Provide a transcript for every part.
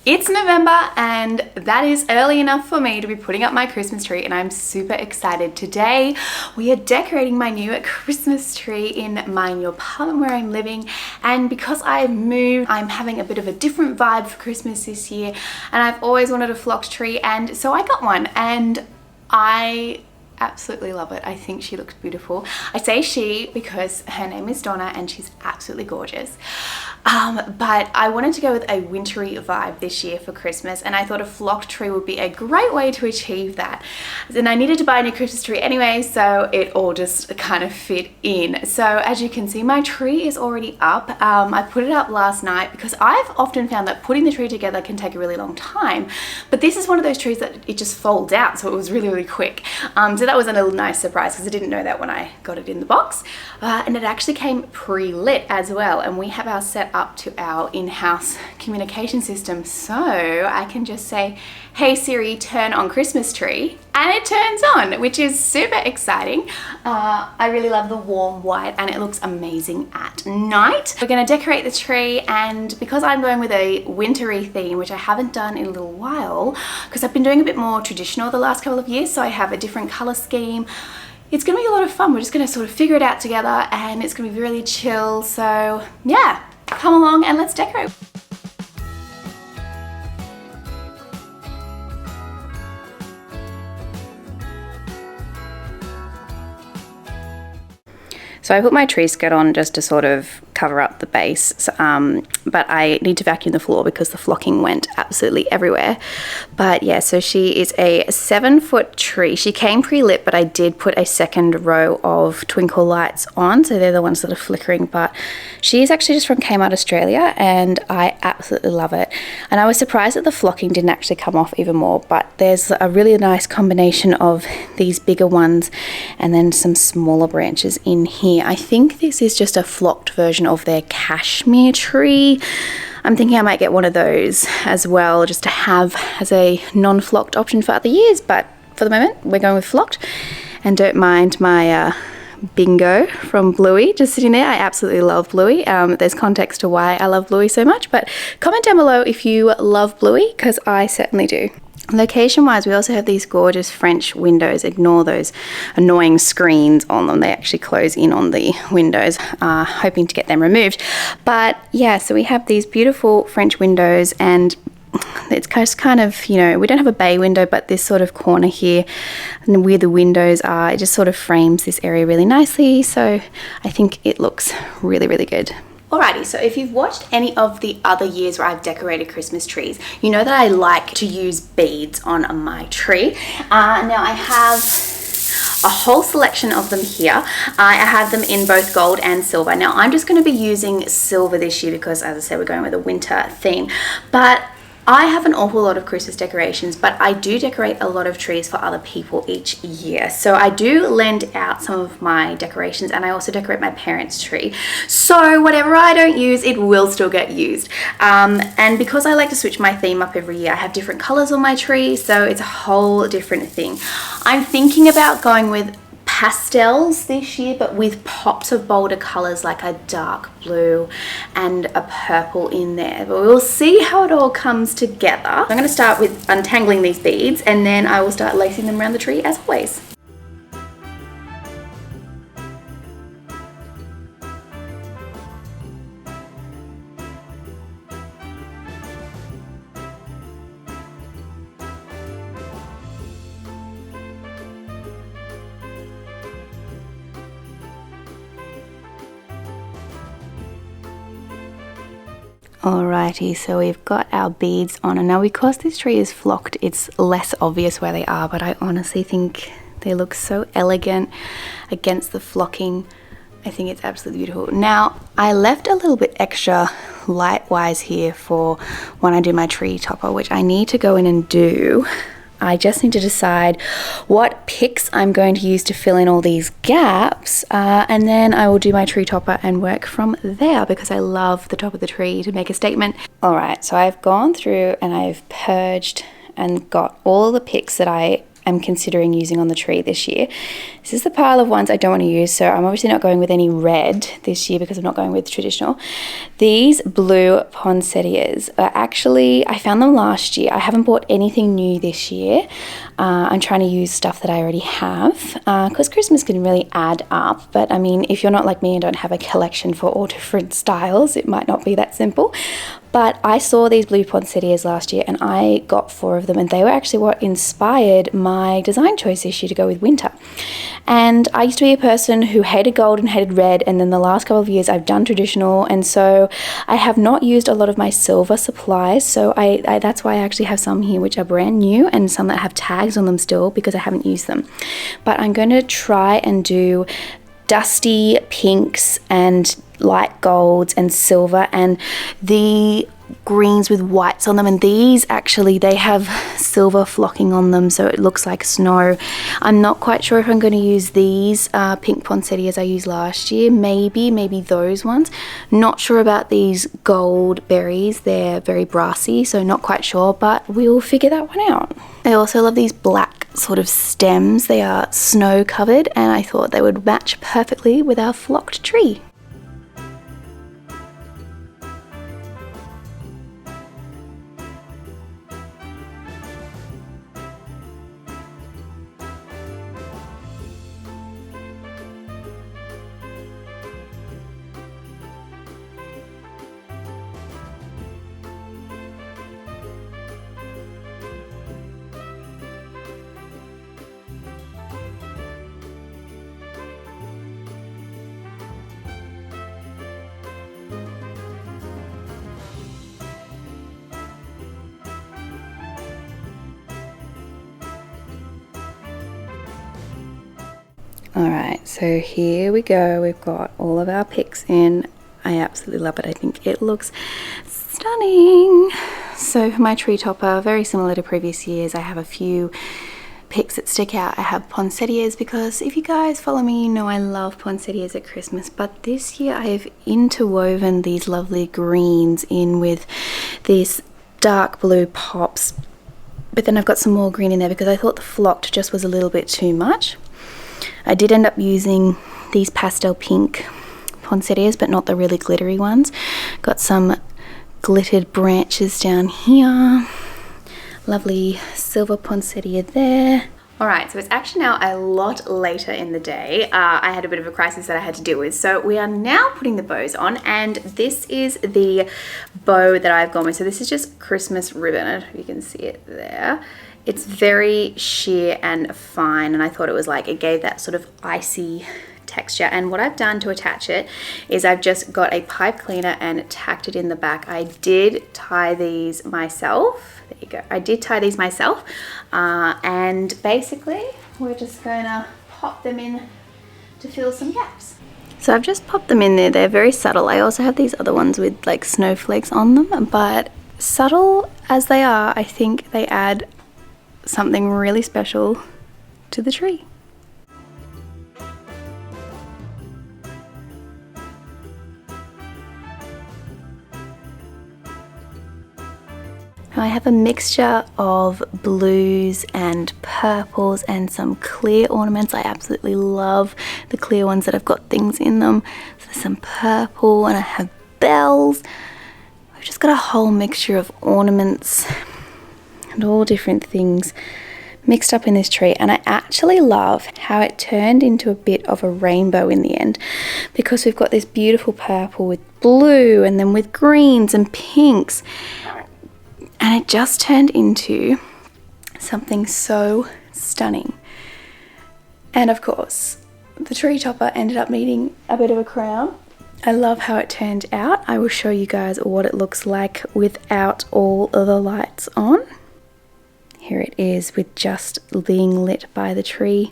It's November and that is early enough for me to be putting up my Christmas tree, and I'm super excited. Today we are decorating my new Christmas tree in my new apartment where I'm living, and because I've moved, I'm having a bit of a different vibe for Christmas this year, and I've always wanted a flocked tree, and so I got one and I absolutely love it. I think she looks beautiful. I say she because her name is Donna and she's absolutely gorgeous. But I wanted to go with a wintry vibe this year for Christmas, and I thought a flocked tree would be a great way to achieve that. And I needed to buy a new Christmas tree anyway, so it all just kind of fit in. So as you can see, my tree is already up. I put it up last night because I've often found that putting the tree together can take a really long time, but this is one of those trees that it just folds out, so it was really quick. So that was a little nice surprise because I didn't know that when I got it in the box. And it actually came pre-lit as well, and we have our set up to our in-house communication system, so I can just say, hey Siri, turn on Christmas tree, and it turns on, which is super exciting. I really love the warm white and it looks amazing at night. We're going to decorate the tree, and because I'm going with a wintry theme, which I haven't done in a little while because I've been doing a bit more traditional the last couple of years, so I have a different color scheme. It's going to be a lot of fun. We're just going to sort of figure it out together, and it's going to be really chill. So yeah, come along and let's decorate. So I put my tree skirt on just to sort of cover up the base, but I need to vacuum the floor because the flocking went absolutely everywhere. But yeah, so she is a 7-foot tree. She came pre-lit, but I did put a second row of twinkle lights on, so they're the ones that are flickering. But she's actually just from Kmart Australia, and I absolutely love it. And I was surprised that the flocking didn't actually come off even more, but there's a really nice combination of these bigger ones and then some smaller branches in here. I think this is just a flocked version of their cashmere tree. I'm thinking I might get one of those as well, just to have as a non-flocked option for other years, but for the moment we're going with flocked. And don't mind my bingo from Bluey just sitting there. I absolutely love Bluey. There's context to why I love Bluey so much, but comment down below if you love Bluey, because I certainly do. Location wise, we also have these gorgeous French windows. Ignore those annoying screens on them. They actually close in on the windows, hoping to get them removed. But yeah, so we have these beautiful French windows, and it's just kind of, you know, we don't have a bay window, but this sort of corner here and where the windows are, it just sort of frames this area really nicely. So I think it looks really good. Alrighty, so if you've watched any of the other years where I've decorated Christmas trees, you know that I like to use beads on my tree. Now I have a whole selection of them here. I have them in both gold and silver. Now I'm just going to be using silver this year because, as I said, we're going with a winter theme. But I have an awful lot of Christmas decorations, but I do decorate a lot of trees for other people each year. So I do lend out some of my decorations, and I also decorate my parents' tree. So whatever I don't use, it will still get used. And because I like to switch my theme up every year, I have different colors on my tree, so it's a whole different thing. I'm thinking about going with pastels this year, but with pops of bolder colors like a dark blue and a purple in there. But we'll see how it all comes together. I'm going to start with untangling these beads, and then I will start lacing them around the tree as always. Alrighty, so we've got our beads on, and now because this tree is flocked, it's less obvious where they are, but I honestly think they look so elegant against the flocking. I think it's absolutely beautiful. Now, I left a little bit extra light-wise here for when I do my tree topper, which I need to go in and do. I just need to decide what picks I'm going to use to fill in all these gaps, and then I will do my tree topper and work from there because I love the top of the tree to make a statement. Alright, so I've gone through and I've purged and got all the picks that I am considering using on the tree this year. This is the pile of ones I don't want to use, so I'm obviously not going with any red this year because I'm not going with traditional. These blue poinsettias are actually, I found them last year. I haven't bought anything new this year. I'm trying to use stuff that I already have because Christmas can really add up. But I mean, if you're not like me and don't have a collection for all different styles, it might not be that simple. But I saw these blue poinsettias last year and I got 4 of them, and they were actually what inspired my design choice this year to go with winter. And I used to be a person who hated gold and hated red, and then the last couple of years I've done traditional, and so I have not used a lot of my silver supplies. So I that's why I actually have some here which are brand new and some that have tags on them still because I haven't used them. But I'm going to try and do dusty pinks and light golds and silver and the greens with whites on them, and these actually they have silver flocking on them so it looks like snow. I'm not quite sure if I'm going to use these pink poinsettias I used last year. Maybe those ones. Not sure about these gold berries. They're very brassy, so not quite sure, but we'll figure that one out. I also love these black sort of stems. They are snow covered and I thought they would match perfectly with our flocked tree. Alright, so here we go. We've got all of our picks in. I absolutely love it. I think it looks stunning. So for my tree topper, very similar to previous years, I have a few picks that stick out. I have poinsettias because if you guys follow me, you know I love poinsettias at Christmas, but this year I have interwoven these lovely greens in with these dark blue pops, but then I've got some more green in there because I thought the flocked just was a little bit too much. I did end up using these pastel pink poinsettias, but not the really glittery ones. Got some glittered branches down here. Lovely silver poinsettia there. Alright, so it's actually now a lot later in the day. I had a bit of a crisis that I had to deal with. So we are now putting the bows on, and this is the bow that I've gone with. So this is just Christmas ribbon, I don't know if you can see it there. It's very sheer and fine, and I thought it was like, it gave that sort of icy texture. And what I've done to attach it is I've just got a pipe cleaner and tacked it in the back. I did tie these myself. There you go. I did tie these myself, and basically we're just gonna pop them in to fill some gaps. So I've just popped them in there. They're very subtle. I also have these other ones with like snowflakes on them, but subtle as they are, I think they add something really special to the tree. I have a mixture of blues and purples and some clear ornaments. I absolutely love the clear ones that have got things in them. So there's some purple, and I have bells. I've just got a whole mixture of ornaments and all different things mixed up in this tree, and I actually love how it turned into a bit of a rainbow in the end, because we've got this beautiful purple with blue and then with greens and pinks, and it just turned into something so stunning. And of course the tree topper ended up needing a bit of a crown. I love how it turned out. I will show you guys what it looks like without all of the lights on. Here it is with just being lit by the tree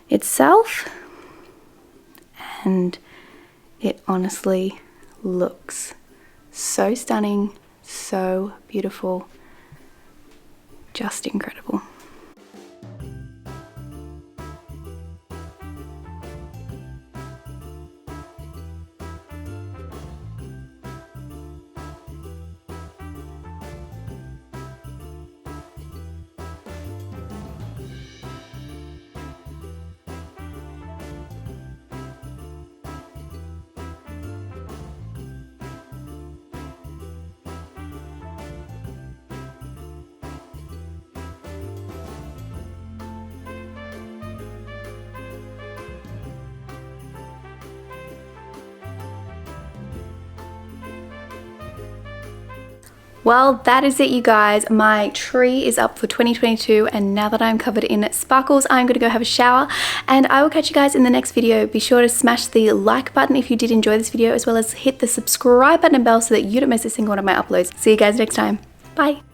itself, and it honestly looks so stunning, so beautiful, just incredible. Well, that is it, you guys. My tree is up for 2022, and now that I'm covered in sparkles, I'm gonna go have a shower, and I will catch you guys in the next video. Be sure to smash the like button if you did enjoy this video, as well as hit the subscribe button and bell so that you don't miss a single one of my uploads. See you guys next time. Bye.